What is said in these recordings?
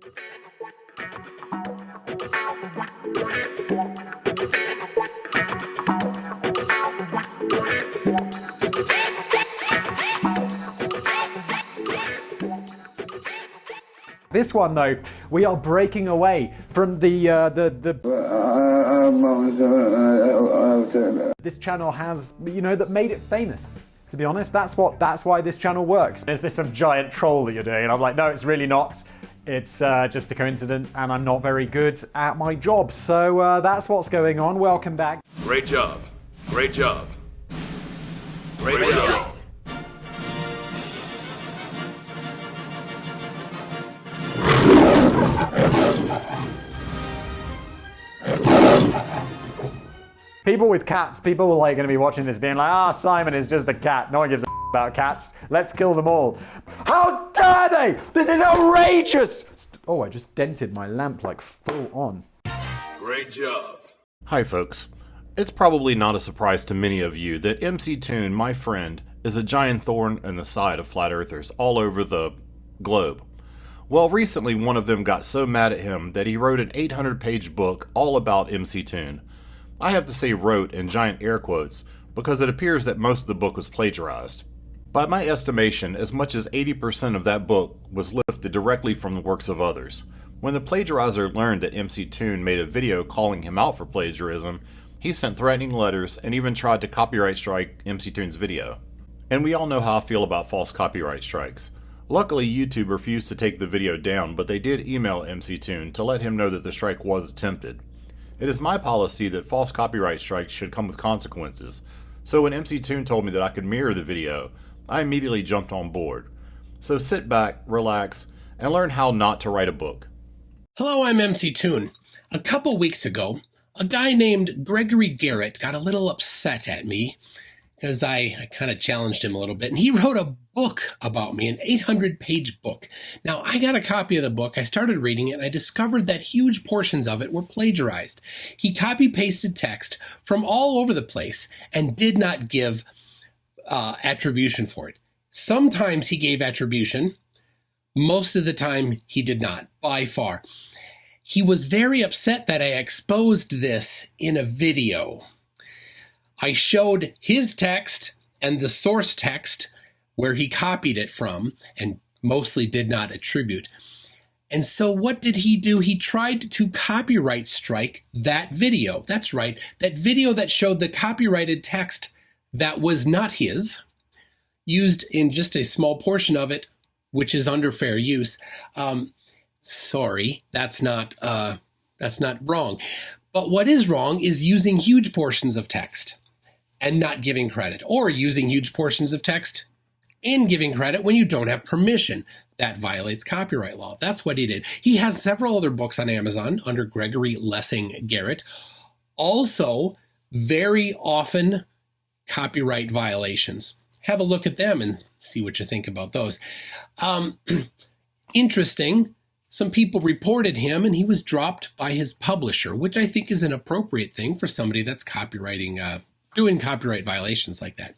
This one, though, we are breaking away from this channel has, that made it famous. To be honest, that's why this channel works. Is this some giant troll that you're doing? And I'm like, no, it's really not. It's just a coincidence, and I'm not very good at my job. So that's what's going on. Welcome back. Great job. Great job. Great job. People with cats, people are like going to be watching this being like, Simon is just a cat. No one gives a about cats. Let's kill them all. How dare they? This is outrageous! Oh, I just dented my lamp like full on. Great job. Hi folks. It's probably not a surprise to many of you that McToon, my friend, is a giant thorn in the side of flat earthers all over the globe. Well, recently one of them got so mad at him that he wrote an 800-page book all about McToon. I have to say wrote in giant air quotes because it appears that most of the book was plagiarized. By my estimation, as much as 80% of that book was lifted directly from the works of others. When the plagiarizer learned that McToon made a video calling him out for plagiarism, he sent threatening letters and even tried to copyright strike McToon's video. And we all know how I feel about false copyright strikes. Luckily, YouTube refused to take the video down, but they did email McToon to let him know that the strike was attempted. It is my policy that false copyright strikes should come with consequences, so when McToon told me that I could mirror the video, I immediately jumped on board. So sit back, relax, and learn how not to write a book. Hello, I'm McToon. A couple weeks ago, a guy named Gregory Garrett got a little upset at me because I kind of challenged him a little bit, and he wrote a book about me, an 800-page book. Now, I got a copy of the book, I started reading it, and I discovered that huge portions of it were plagiarized. He copy-pasted text from all over the place and did not give attribution for it. Sometimes he gave attribution, most of the time he did not, by far. He was very upset that I exposed this in a video. I showed his text and the source text where he copied it from and mostly did not attribute. And so what did he do? He tried to copyright strike that video. That's right, that video that showed the copyrighted text that was not his, used in just a small portion of it, which is under fair use. Sorry, that's not wrong. But what is wrong is using huge portions of text and not giving credit, or using huge portions of text and giving credit when you don't have permission. That violates copyright law. That's what he did. He has several other books on Amazon under Gregory Lessing Garrett. Also, very often copyright violations. Have a look at them and see what you think about those. Interesting. Some people reported him and he was dropped by his publisher, which I think is an appropriate thing for somebody that's copywriting, doing copyright violations like that.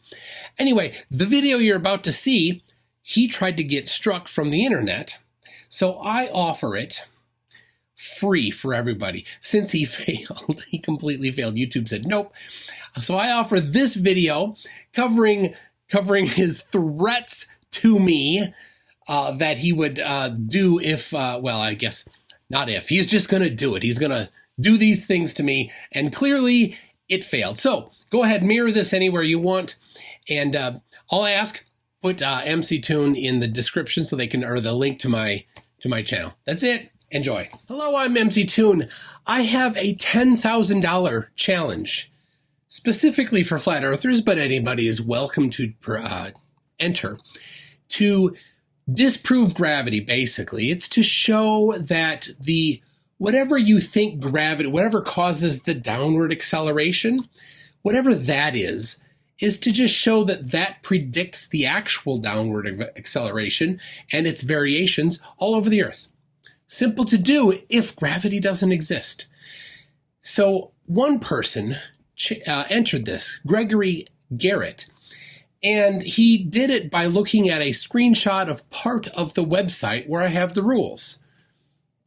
Anyway, the video you're about to see, he tried to get struck from the internet. So I offer it free for everybody. Since he failed, he completely failed. YouTube said, nope. So I offer this video covering his threats to me that he would do if, well, I guess not if. He's just going to do it. He's going to do these things to me. And clearly it failed. So go ahead, mirror this anywhere you want. And all I ask, put McToon in the description so they can, or the link to my channel. That's it. Enjoy. Hello, I'm McToon. I have a $10,000 challenge specifically for flat earthers, but anybody is welcome to enter, to disprove gravity. Basically, it's to show that whatever you think gravity, whatever causes the downward acceleration, whatever that is to just show that predicts the actual downward acceleration and its variations all over the earth. Simple to do if gravity doesn't exist. So one person entered this, Gregory Garrett, and he did it by looking at a screenshot of part of the website where I have the rules.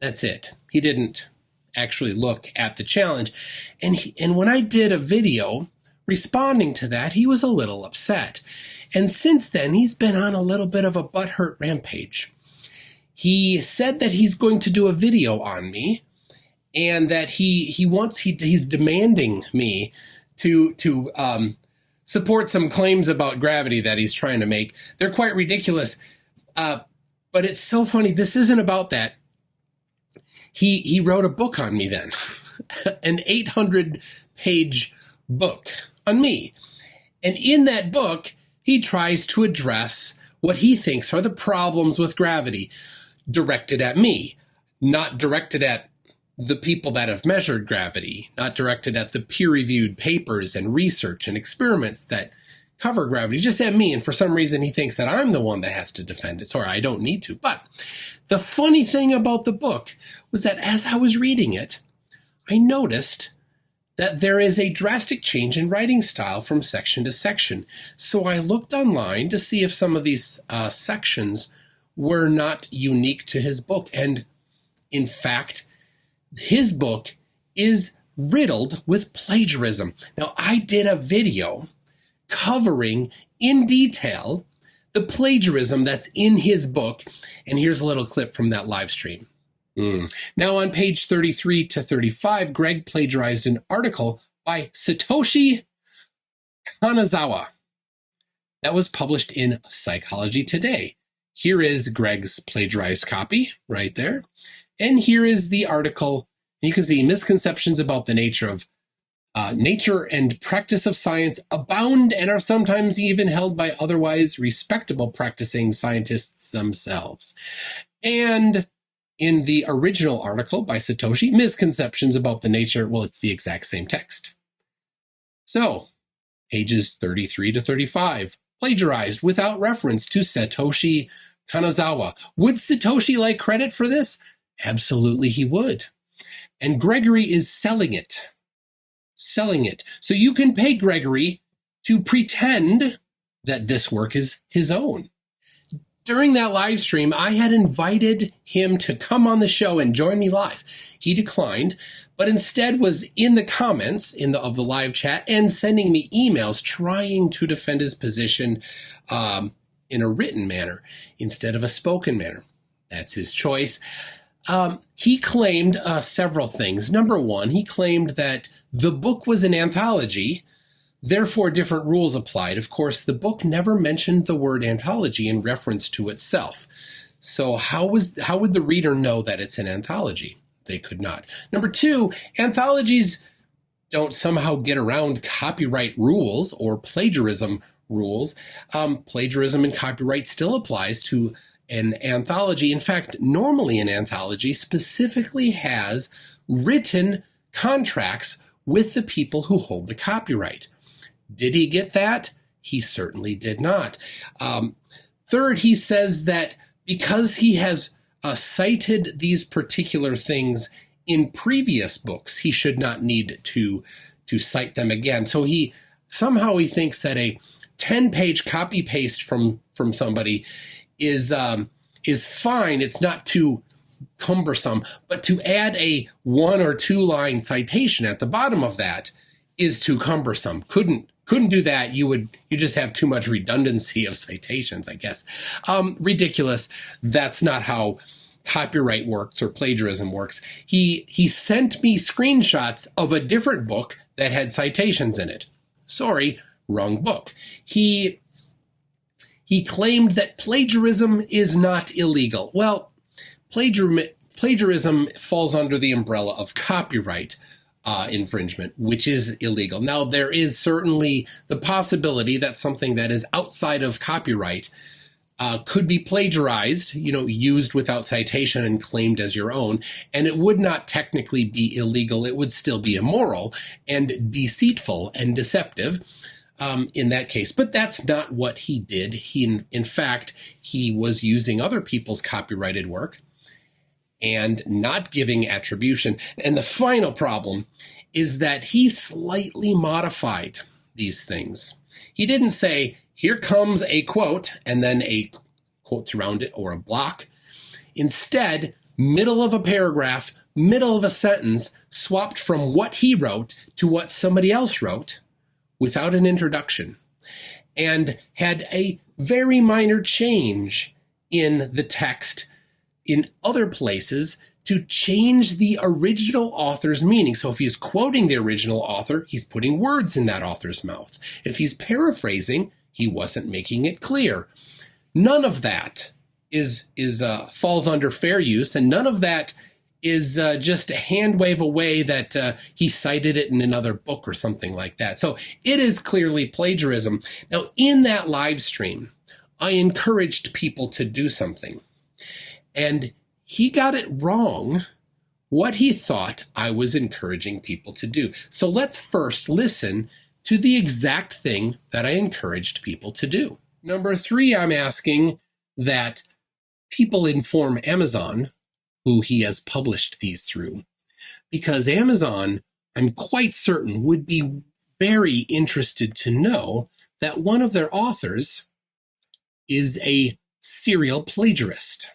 That's it. He didn't actually look at the challenge. And when I did a video responding to that, he was a little upset. And since then, he's been on a little bit of a butthurt rampage. He said that he's going to do a video on me, and that he's demanding me to support some claims about gravity that he's trying to make. They're quite ridiculous. But it's so funny. This isn't about that. He wrote a book on me then, an 800-page book on me. And in that book, he tries to address what he thinks are the problems with gravity, directed at me, not directed at the people that have measured gravity, not directed at the peer-reviewed papers and research and experiments that cover gravity, just at me. And for some reason, he thinks that I'm the one that has to defend it. Sorry, I don't need to. But the funny thing about the book was that as I was reading it, I noticed that there is a drastic change in writing style from section to section. So I looked online to see if some of these sections were not unique to his book. And in fact, his book is riddled with plagiarism. Now, I did a video covering in detail the plagiarism that's in his book. And here's a little clip from that live stream. Now on page 33 to 35, Greg plagiarized an article by Satoshi Kanazawa that was published in Psychology Today. Here is Greg's plagiarized copy right there. And here is the article. You can see misconceptions about the nature and practice of science abound and are sometimes even held by otherwise respectable practicing scientists themselves. And in the original article by Satoshi, misconceptions about the nature, well, it's the exact same text. So, pages 33 to 35, plagiarized without reference to Satoshi Kanazawa. Would Satoshi like credit for this? Absolutely he would. And Gregory is selling it. So you can pay Gregory to pretend that this work is his own. During that live stream, I had invited him to come on the show and join me live. He declined, but instead was in the comments of the live chat and sending me emails trying to defend his position in a written manner instead of a spoken manner. That's his choice. He claimed several things. Number one, he claimed that the book was an anthology, therefore different rules applied. Of course, the book never mentioned the word anthology in reference to itself. So how would the reader know that it's an anthology? They could not. Number two, anthologies don't somehow get around copyright rules or plagiarism rules. Plagiarism and copyright still applies to an anthology. In fact, normally an anthology specifically has written contracts with the people who hold the copyright. Did he get that? He certainly did not. Third, he says that because he has cited these particular things in previous books, he should not need to cite them again. So he thinks that a 10-page copy paste from somebody is fine. It's not too cumbersome, but to add a 1 or 2 line citation at the bottom of that is too cumbersome. Couldn't do that. You just have too much redundancy of citations, I guess. Ridiculous. That's not how copyright works or plagiarism works. He sent me screenshots of a different book that had citations in it. Sorry, wrong book. He claimed that plagiarism is not illegal. Well, plagiarism falls under the umbrella of copyright infringement, which is illegal. Now, there is certainly the possibility that something that is outside of copyright could be plagiarized, used without citation and claimed as your own, and it would not technically be illegal. It would still be immoral and deceitful and deceptive in that case. But that's not what he did. In fact, he was using other people's copyrighted work and not giving attribution. And the final problem is that he slightly modified these things. He didn't say, here comes a quote, and then a quotes around it or a block. Instead, middle of a paragraph, middle of a sentence, swapped from what he wrote to what somebody else wrote without an introduction, and had a very minor change in the text in other places to change the original author's meaning. So if he's quoting the original author, he's putting words in that author's mouth. If he's paraphrasing, he wasn't making it clear. None of that falls under fair use, and none of that is just a hand wave away that he cited it in another book or something like that. So it is clearly plagiarism. Now, in that live stream, I encouraged people to do something, and he got it wrong what he thought I was encouraging people to do. So let's first listen to the exact thing that I encouraged people to do. Number 3, I'm asking that people inform Amazon, who he has published these through, because Amazon, I'm quite certain, would be very interested to know that one of their authors is a serial plagiarist.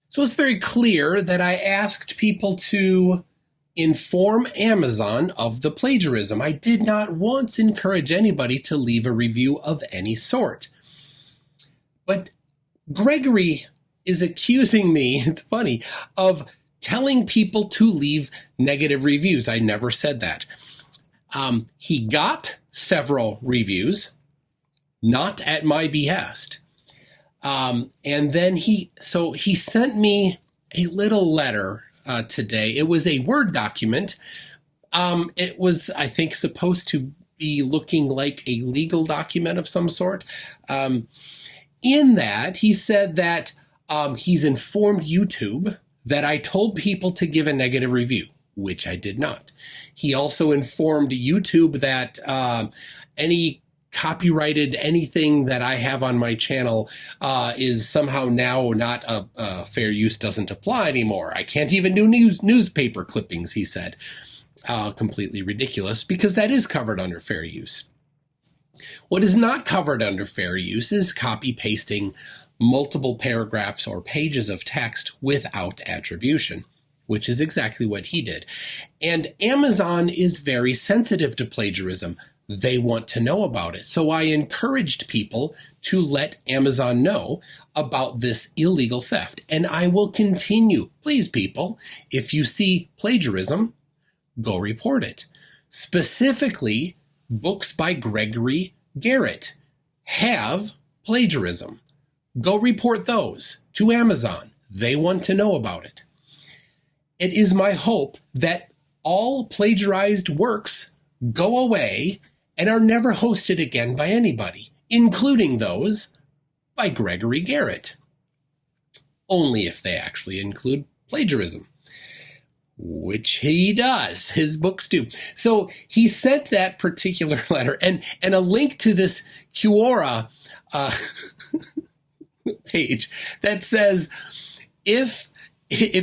So it's very clear that I asked people to inform Amazon of the plagiarism. I did not once encourage anybody to leave a review of any sort. But Gregory is accusing me, it's funny, of telling people to leave negative reviews. I never said that. He got several reviews, not at my behest. And then he sent me a little letter today. It was a Word document. It was, I think, supposed to be looking like a legal document of some sort. In that, he said that he's informed YouTube that I told people to give a negative review, which I did not. He also informed YouTube that any copyrighted anything that I have on my channel is somehow now not a fair use, doesn't apply anymore. I can't even do newspaper clippings, he said. Completely ridiculous, because that is covered under fair use. What is not covered under fair use is copy pasting multiple paragraphs or pages of text without attribution, which is exactly what he did. And Amazon is very sensitive to plagiarism. They want to know about it. So I encouraged people to let Amazon know about this illegal theft. And I will continue. Please, people, if you see plagiarism, go report it. Specifically, books by Gregory Garrett have plagiarism. Go report those to Amazon. They want to know about it. It is my hope that all plagiarized works go away and are never hosted again by anybody, including those by Gregory Garrett. Only if they actually include plagiarism, which he does. His books do. So he sent that particular letter and a link to this Quora page that says, if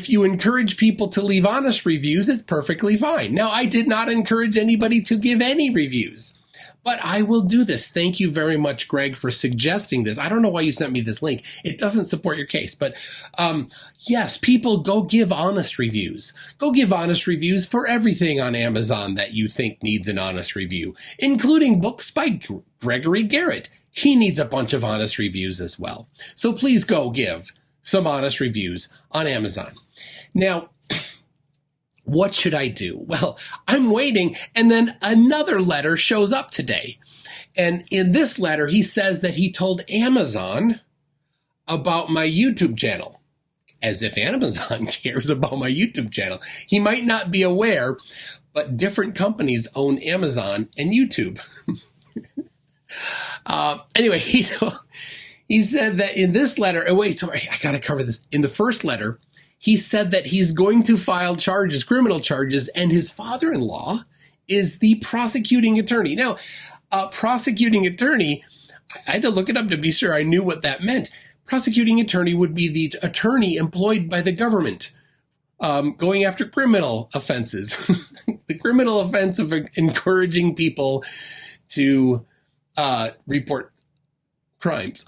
you encourage people to leave honest reviews, it's perfectly fine. Now, I did not encourage anybody to give any reviews, but I will do this. Thank you very much, Greg, for suggesting this. I don't know why you sent me this link. It doesn't support your case, but yes, people, go give honest reviews. Go give honest reviews for everything on Amazon that you think needs an honest review, including books by Gregory Garrett. He needs a bunch of honest reviews as well. So please go give some honest reviews on Amazon. Now, what should I do? Well, I'm waiting, and then another letter shows up today. And in this letter, he says that he told Amazon about my YouTube channel, as if Amazon cares about my YouTube channel. He might not be aware, but different companies own Amazon and YouTube. Anyway, he said that in this letter, oh, wait, sorry, I got to cover this. In the first letter, he said that he's going to file charges, criminal charges, and his father-in-law is the prosecuting attorney. Now, prosecuting attorney, I had to look it up to be sure I knew what that meant. Prosecuting attorney would be the attorney employed by the government going after criminal offenses. The criminal offense of encouraging people to report crimes.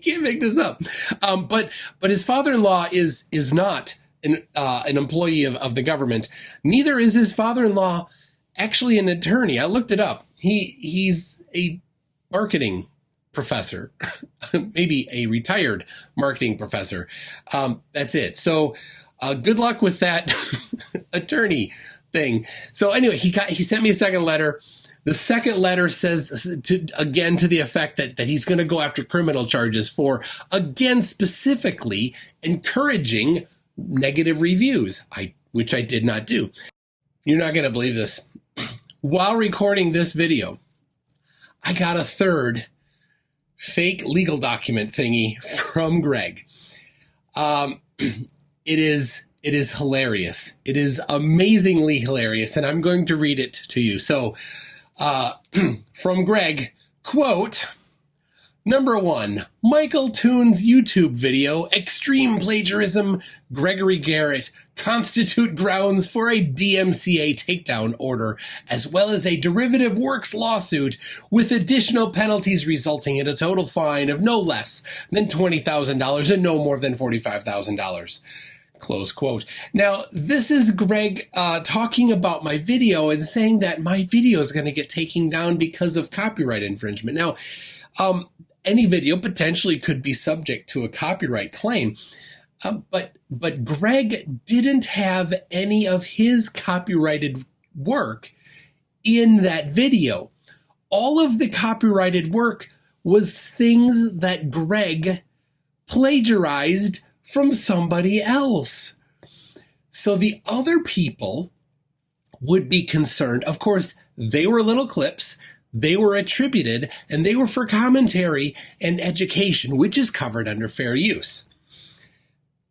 can't make this up. But his father-in-law is not an employee of the government. Neither is his father-in-law actually an attorney. I looked it up. He's a marketing professor, maybe a retired marketing professor. That's it. So good luck with that attorney thing. So anyway, he sent me a second letter. The second letter says, to the effect that he's going to go after criminal charges for, again, specifically encouraging negative reviews, which I did not do. You're not going to believe this. While recording this video, I got a third fake legal document thingy from Greg. It is hilarious. It is amazingly hilarious, and I'm going to read it to you. So, from Greg, quote, number 1, McToon's YouTube video, Extreme Plagiarism, Gregory Garrett, constitute grounds for a DMCA takedown order, as well as a derivative works lawsuit with additional penalties resulting in a total fine of no less than $20,000 and no more than $45,000. Close quote. Now, this is Greg talking about my video and saying that my video is going to get taken down because of copyright infringement. Now, any video potentially could be subject to a copyright claim, but Greg didn't have any of his copyrighted work in that video. All of the copyrighted work was things that Greg plagiarized from somebody else. So the other people would be concerned. Of course, they were little clips, they were attributed, and they were for commentary and education, which is covered under fair use.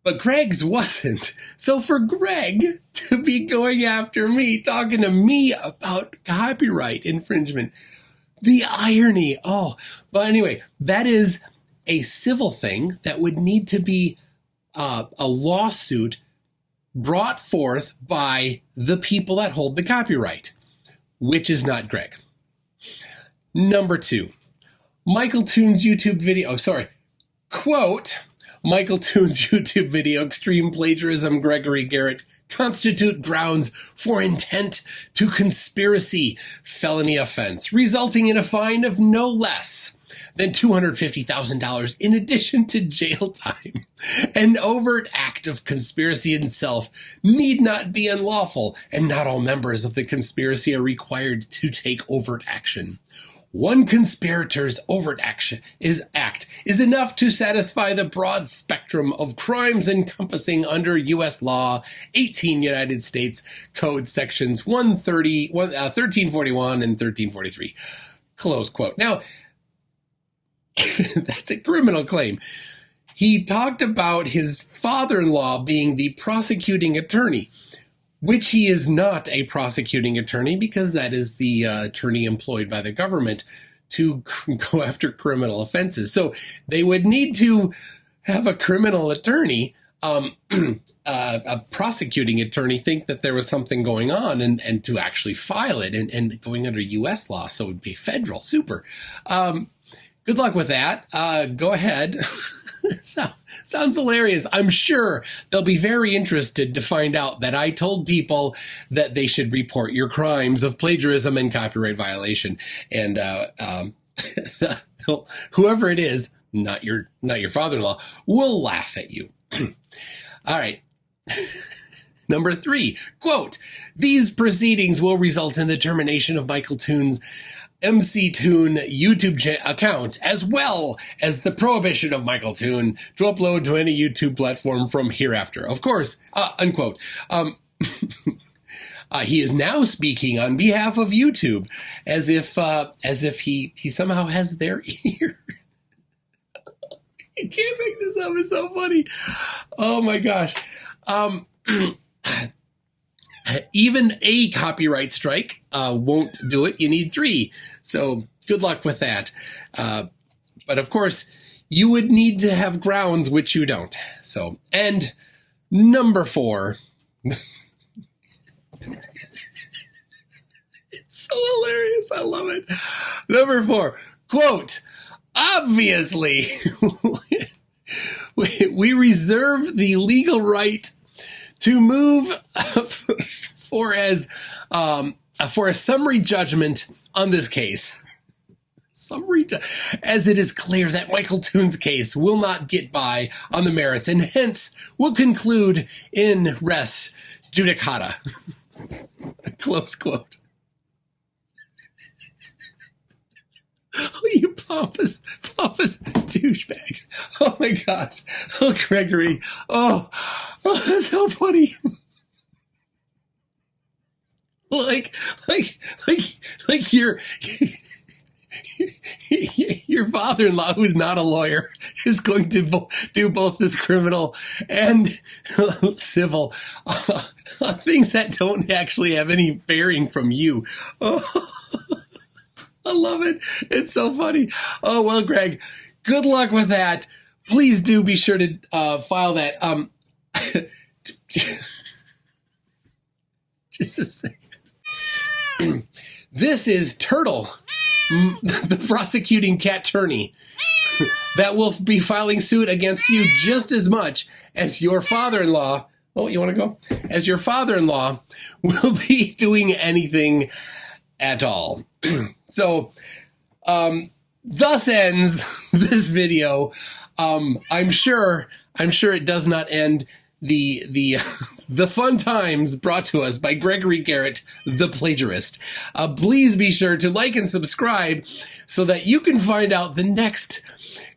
But Greg's wasn't. So for Greg to be going after me, talking to me about copyright infringement, the irony. Oh, but anyway, that is a civil thing that would need to be a lawsuit brought forth by the people that hold the copyright, which is not Greg. Number 2, McToon's YouTube video, quote, McToon's YouTube video, Extreme Plagiarism, Gregory Garrett, constitute grounds for intent to conspiracy felony offense, resulting in a fine of no less than $250,000 in addition to jail time. An overt act of conspiracy itself need not be unlawful, and not all members of the conspiracy are required to take overt action. One conspirator's overt act is enough to satisfy the broad spectrum of crimes encompassing under U.S. law 18 United States Code sections 1341 and 1343. Close quote. Now, that's a criminal claim. He talked about his father-in-law being the prosecuting attorney, which he is not a prosecuting attorney because that is the attorney employed by the government to go after criminal offenses. So they would need to have a criminal attorney, a prosecuting attorney, think that there was something going on and to actually file it and going under U.S. law. So it would be federal. Super. Good luck with that. Go ahead. Sounds hilarious. I'm sure they'll be very interested to find out that I told people that they should report your crimes of plagiarism and copyright violation. And whoever it is, not your father-in-law, will laugh at you. All right. Number 3, quote, these proceedings will result in the termination of McToon's McToon YouTube account, as well as the prohibition of McToon to upload to any YouTube platform from hereafter. Of course, unquote. He is now speaking on behalf of YouTube, as if he somehow has their ear. You can't make this up. It's so funny. Oh my gosh. Even a copyright strike won't do it. You need 3. So good luck with that. But of course, you would need to have grounds, which you don't. So, and number 4. It's so hilarious. I love it. Number 4, quote, obviously, we reserve the legal right to move for a summary judgment on this case. As it is clear that McToon's case will not get by on the merits, and hence will conclude in res judicata. Close quote. Oh, you pompous douchebag. Oh my gosh. Oh, Gregory. Oh, that's so funny. Like your father-in-law, who's not a lawyer, is going to do both this criminal and civil things that don't actually have any bearing from you. Oh, I love it. It's so funny. Oh, well, Greg, good luck with that. Please do be sure to file that. Just a second. This is Turtle, the prosecuting cat attorney, that will be filing suit against you just as much as your father-in-law. Oh, you want to go? As your father-in-law will be doing anything at all. So, thus ends this video. I'm sure it does not end the fun times brought to us by Gregory Garrett, the Plagiarist. Please be sure to like and subscribe so that you can find out the next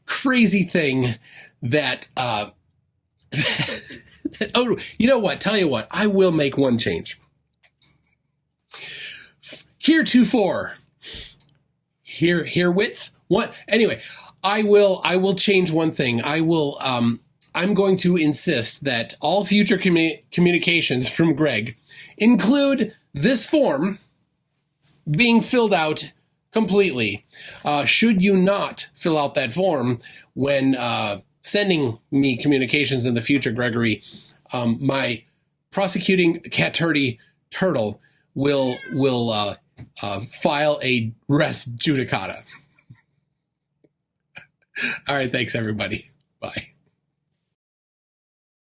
crazy thing that, oh, you know what? Tell you what, I will make one change. Heretofore, herewith, what? Anyway, I will change one thing. I'm going to insist that all future communications from Greg include this form being filled out completely. Should you not fill out that form when sending me communications in the future, Gregory, my prosecuting cat turtle will file a res judicata. All right, thanks everybody. Bye.